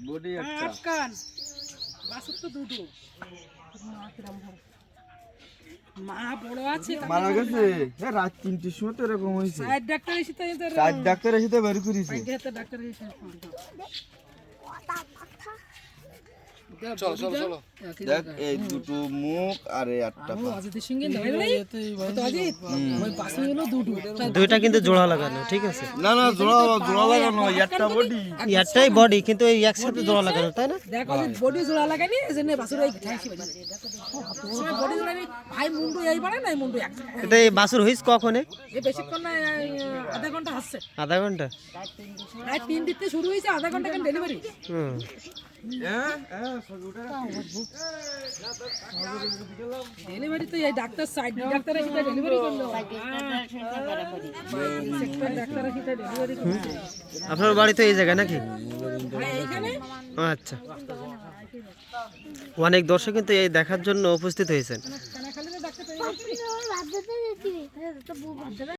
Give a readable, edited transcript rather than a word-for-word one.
Body একটা আটকান বাসুর তো দুটো মা বড় আছে মারা গেছে রাত 3টের সময় তো এরকম হয়েছে। সাইড ডাক্তার এসে তো এদের 4 ডাক্তার এসে তো বের করেছে। সাইড ডাক্তার এসে চলো চলো চলো দেখ এই দুটো মুখ আর এই একটা পা। অজিতের সঙ্গে ধরে নাই তো অজিত ওই পাশে হলো দুটো দুইটা কিন্তু জোড়া লাগানো, ঠিক আছে? না না জোড়া জোড়া লাগানো একটা বডি। একটাই বডি কিন্তু এই একসাথে জোড়া লাগানো, তাই না? দেখ অজিত বডি জোড়া লাগানি এজন্য বাসুর এই ঠাইছি বাজি সবাই বডি জোড়া নি ভাই মুন্ডু এই পারে না মুন্ডু এক এটা এই বাছুর হইস কখনে? এই বেশিক্ষণ না আধা ঘন্টা আসছে আধা ঘন্টা। রাত 3 দিতে শুরু হয়েছে আধা ঘন্টা কেন ডেলিভারি হুম। ডেলিভারি তো এই ডাক্তার সাইড ডাক্তার এসে ডেলিভারি করলো সেক্টর ডাক্তার এসে ডেলিভারি করলো আপনার বাড়ি তো এই জায়গায় নাকি? ভাই এইখানে আচ্ছা। অনেক দর্শক কিন্তু এই দেখার জন্য উপস্থিত হয়েছেন। কানাখালী ডাক্তার